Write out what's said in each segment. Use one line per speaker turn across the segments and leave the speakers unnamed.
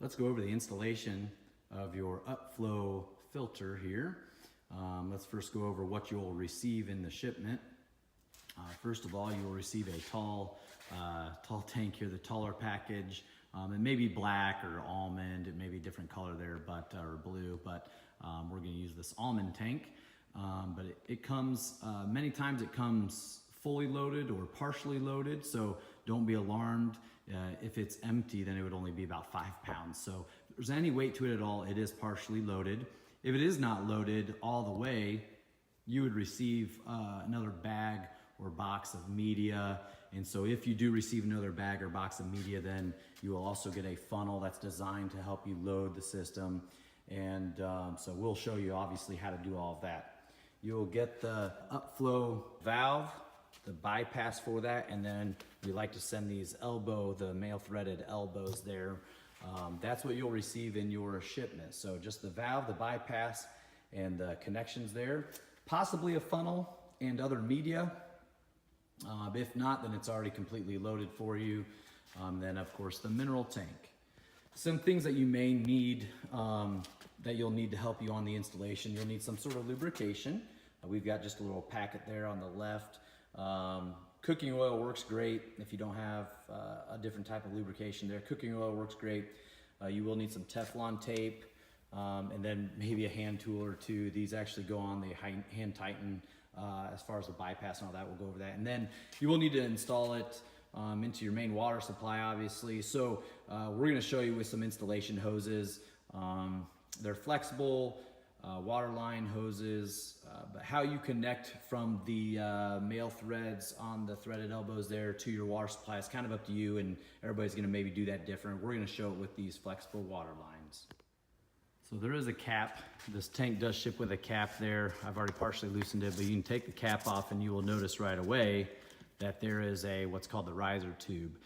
Let's go over the installation of your Upflow filter here. Let's first go over what you'll receive in the shipment. First of all, you will receive a tall tank here, the taller package. It may be black or almond, it may be a different color there, or blue, but we're gonna use this almond tank. But it comes, many times it comes fully loaded or partially loaded, so don't be alarmed. If it's empty, then it would only be about 5 pounds. So if there's any weight to it at all, it is partially loaded. If it is not loaded all the way, you would receive another bag or box of media. And so if you do receive another bag or box of media, then you will also get a funnel that's designed to help you load the system. And so we'll show you obviously how to do all of that. You'll get the Upflow valve, the bypass for that, and then we like to send these the male threaded elbows there. That's what you'll receive in your shipment. So just the valve, the bypass, and the connections there. Possibly a funnel and other media. If not, then it's already completely loaded for you. Then of course the mineral tank. Some things that you may need, that you'll need to help you on the installation. You'll need some sort of lubrication. We've got just a little packet there on the left. Cooking oil works great if you don't have a different type of lubrication there. Cooking oil works great. You will need some Teflon tape, and then maybe a hand tool or two. These actually go on the hand tighten. As far as the bypass and all that, we'll go over that. And then you will need to install it into your main water supply, obviously. So we're gonna show you with some installation hoses. They're flexible water line hoses, but how you connect from the male threads on the threaded elbows there to your water supply is kind of up to you, and everybody's gonna maybe do that different. We're gonna show it with these flexible water lines. So there is a cap. This tank does ship with a cap there. I've already partially loosened it, but you can take the cap off and you will notice right away that there is what's called the riser tube.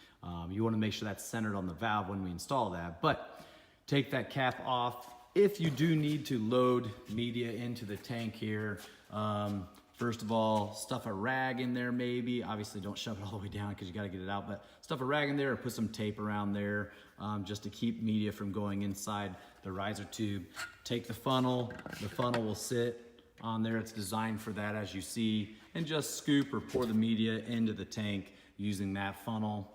You wanna make sure that's centered on the valve when we install that, but take that cap off. If you do need to load media into the tank here, first of all, stuff a rag in there maybe. Obviously don't shove it all the way down because you gotta get it out, but stuff a rag in there or put some tape around there just to keep media from going inside the riser tube. Take the funnel will sit on there. It's designed for that, as you see, and just scoop or pour the media into the tank using that funnel.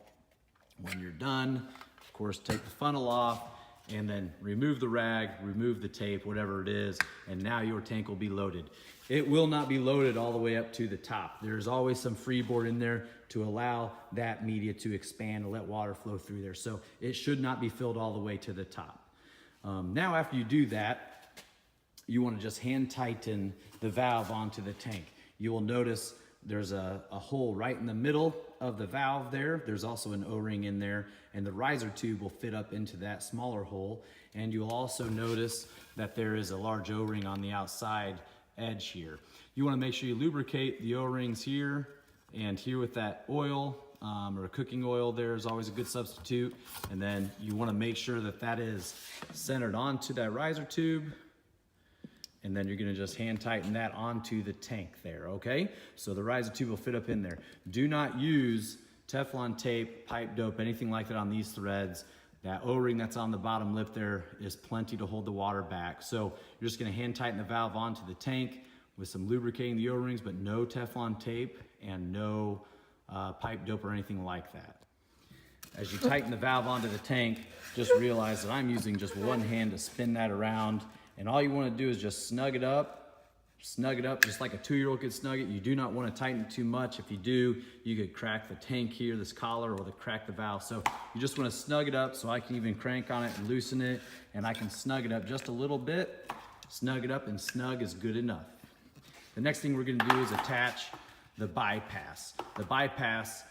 When you're done, of course, take the funnel off and then remove the rag, remove the tape, whatever it is, and now your tank will be loaded. It will not be loaded all the way up to the top. There's always some freeboard in there to allow that media to expand and let water flow through there. So it should not be filled all the way to the top. Now after you do that, you wanna just hand tighten the valve onto the tank. You will notice there's a hole right in the middle of the valve there. There's also an O-ring in there, and the riser tube will fit up into that smaller hole. And you'll also notice that there is a large O-ring on the outside edge here. You wanna make sure you lubricate the O-rings here and here with that oil, or cooking oil there is always a good substitute. And then you wanna make sure that that is centered onto that riser tube. And then you're gonna just hand tighten that onto the tank there, okay? So the riser tube will fit up in there. Do not use Teflon tape, pipe dope, anything like that on these threads. That O-ring that's on the bottom lip there is plenty to hold the water back. So you're just gonna hand tighten the valve onto the tank with some lubricating the O-rings, but no Teflon tape and no pipe dope or anything like that. As you tighten the valve onto the tank, just realize that I'm using just one hand to spin that around. And all you wanna do is just snug it up just like a 2-year-old could snug it. You do not wanna tighten it too much. If you do, you could crack the tank here, this collar, or crack the valve. So you just wanna snug it up, so I can even crank on it and loosen it, and I can snug it up just a little bit. Snug it up, and snug is good enough. The next thing we're gonna do is attach the bypass. The bypass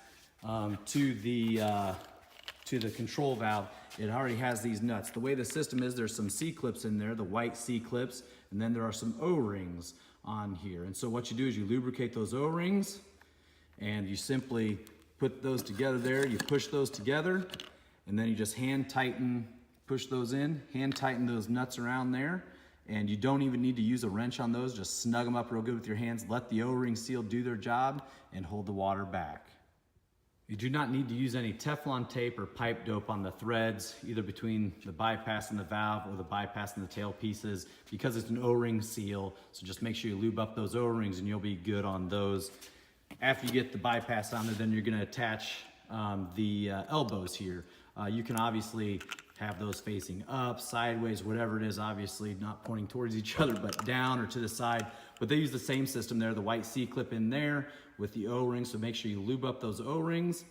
to the control valve, it already has these nuts. The way the system is, there's some C-clips in there, the white C-clips, and then there are some O-rings on here. And so what you do is you lubricate those O-rings, and you simply put those together there, you push those together, and then you just hand tighten, push those in, hand tighten those nuts around there, and you don't even need to use a wrench on those, just snug them up real good with your hands, let the O-ring seal do their job, and hold the water back. You do not need to use any Teflon tape or pipe dope on the threads, either between the bypass and the valve or the bypass and the tail pieces, because it's an O-ring seal. So just make sure you lube up those O-rings and you'll be good on those. After you get the bypass on there, then you're gonna attach the elbows here. You can obviously have those facing up, sideways, whatever it is, obviously not pointing towards each other, but down or to the side. But they use the same system there, the white C-clip in there with the O-rings, so make sure you lube up those O-rings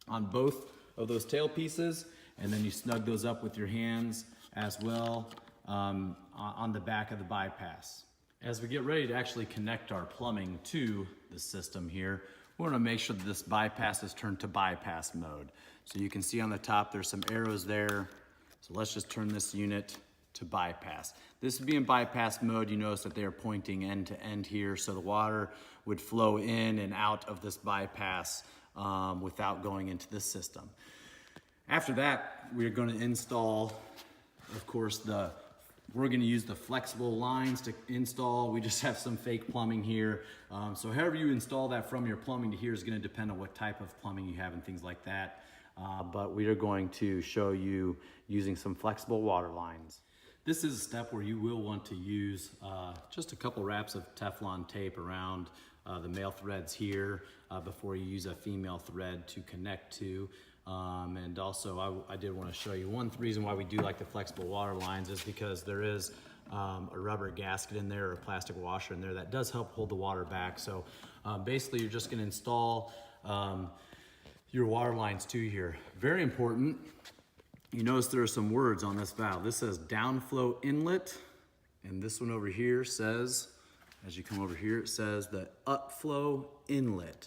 on both of those tail pieces, and then you snug those up with your hands as well on the back of the bypass. As we get ready to actually connect our plumbing to the system here, we want to make sure that this bypass is turned to bypass mode. So you can see on the top there's some arrows there. So let's just turn this unit to bypass. This would be in bypass mode. You notice that they are pointing end to end here, so the water would flow in and out of this bypass without going into this system. After that, we're going to install, of course, we're going to use the flexible lines to install. We just have some fake plumbing here. So however you install that from your plumbing to here is going to depend on what type of plumbing you have and things like that. But we are going to show you using some flexible water lines. This is a step where you will want to use just a couple wraps of Teflon tape around the male threads here before you use a female thread to connect to. And also I did want to show you one reason why we do like the flexible water lines is because there is a rubber gasket in there or a plastic washer in there that does help hold the water back. So basically you're just going to install your water lines to here. Very important. You notice there are some words on this valve. This says downflow inlet, and this one over here says, as you come over here, it says the upflow inlet.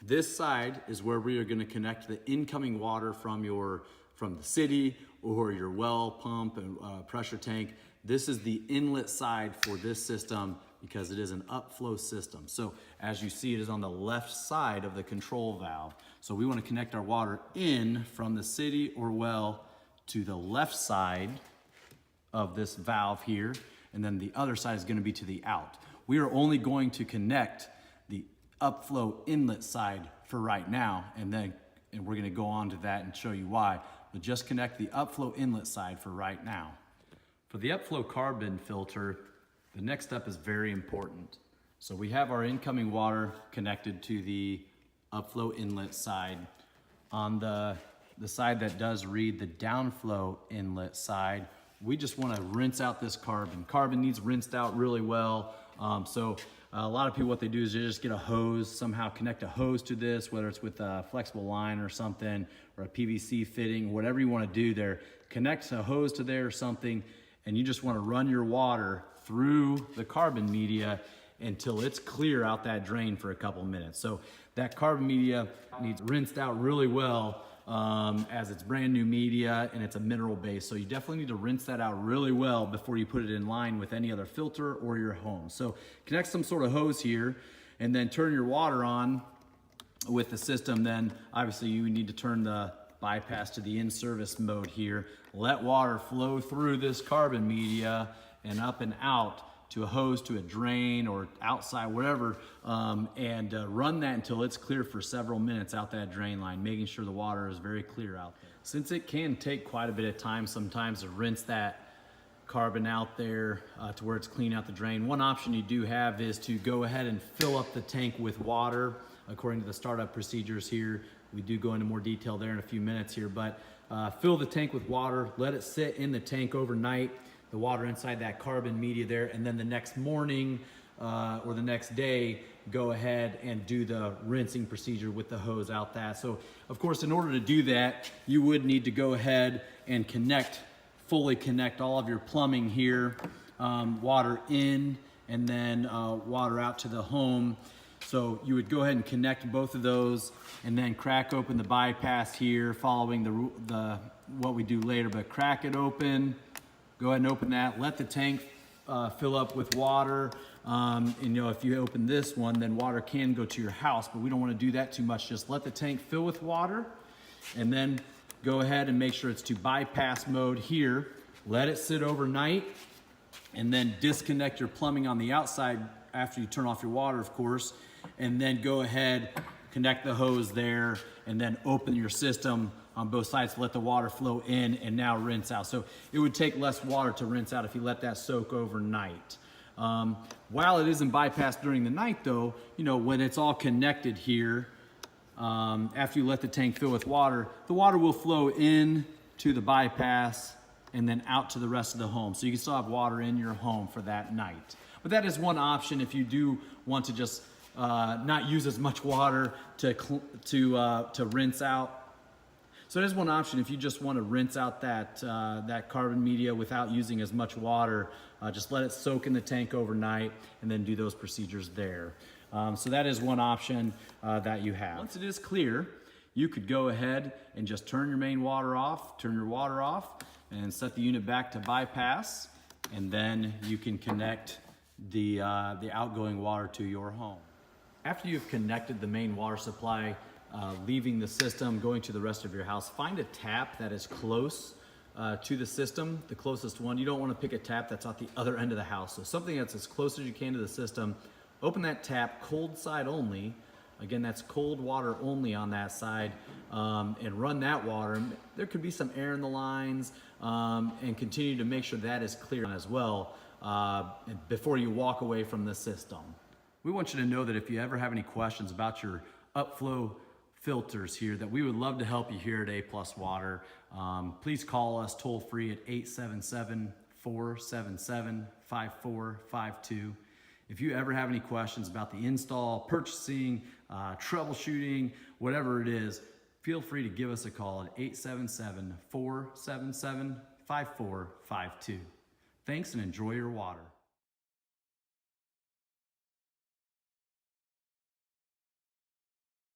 This side is where we are going to connect the incoming water from the city or your well pump and pressure tank. This is the inlet side for this system because it is an upflow system. So as you see, it is on the left side of the control valve. So we want to connect our water in from the city or well to the left side of this valve here, and then the other side is going to be to the out. We are only going to connect the upflow inlet side for right now, and we're going to go on to that and show you why. But just connect the upflow inlet side for right now. For the upflow carbon filter, the next step is very important. So we have our incoming water connected to the upflow inlet side. On the side that does read the downflow inlet side, we just want to rinse out this carbon. Carbon needs rinsed out really well. So a lot of people, what they do is they just get a hose, somehow connect a hose to this, whether it's with a flexible line or something, or a PVC fitting, whatever you want to do there. Connect a hose to there or something, and you just want to run your water through the carbon media until it's clear out that drain for a couple minutes. So that carbon media needs rinsed out really well as it's brand new media and it's a mineral base. So you definitely need to rinse that out really well before you put it in line with any other filter or your home. So connect some sort of hose here and then turn your water on with the system. Then obviously you need to turn the bypass to the in-service mode here. Let water flow through this carbon media and up and out to a hose, to a drain, or outside, whatever, and run that until it's clear for several minutes out that drain line, making sure the water is very clear out there. Since it can take quite a bit of time sometimes to rinse that carbon out there to where it's clean out the drain, one option you do have is to go ahead and fill up the tank with water according to the startup procedures here. We do go into more detail there in a few minutes here, but fill the tank with water, let it sit in the tank overnight, the water inside that carbon media there, and then the next morning or the next day, go ahead and do the rinsing procedure with the hose out that. So of course, in order to do that, you would need to go ahead and fully connect all of your plumbing here, water in and then water out to the home. So you would go ahead and connect both of those and then crack open the bypass here following what we do later, but crack it open. Go ahead and open that, let the tank fill up with water. And if you open this one, then water can go to your house, but we don't want to do that too much. Just let the tank fill with water and then go ahead and make sure it's to bypass mode here. Let it sit overnight and then disconnect your plumbing on the outside after you turn off your water, of course, and then go ahead, connect the hose there, and then open your system on both sides to let the water flow in and now rinse out. So it would take less water to rinse out if you let that soak overnight. While it isn't bypassed during the night though, you know, when it's all connected here, after you let the tank fill with water, the water will flow in to the bypass and then out to the rest of the home. So you can still have water in your home for that night. But that is one option if you do want to just not use as much water to rinse out. So there's one option if you just want to rinse out that carbon media without using as much water. Just let it soak in the tank overnight and then do those procedures there. So that is one option that you have. Once it is clear, you could go ahead and just turn your main water off, turn your water off, and set the unit back to bypass, and then you can connect the outgoing water to your home. After you've connected the main water supply, leaving the system, going to the rest of your house, find a tap that is close to the system, the closest one. You don't want to pick a tap that's at the other end of the house. So something that's as close as you can to the system, open that tap, cold side only. Again, that's cold water only on that side, and run that water. There could be some air in the lines, and continue to make sure that is clear as well before you walk away from the system. We want you to know that if you ever have any questions about your Upflow filters here, that we would love to help you here at A+ Water. Please call us toll free at 877-477-5452. If you ever have any questions about the install, purchasing, troubleshooting, whatever it is, feel free to give us a call at 877-477-5452. Thanks and enjoy your water.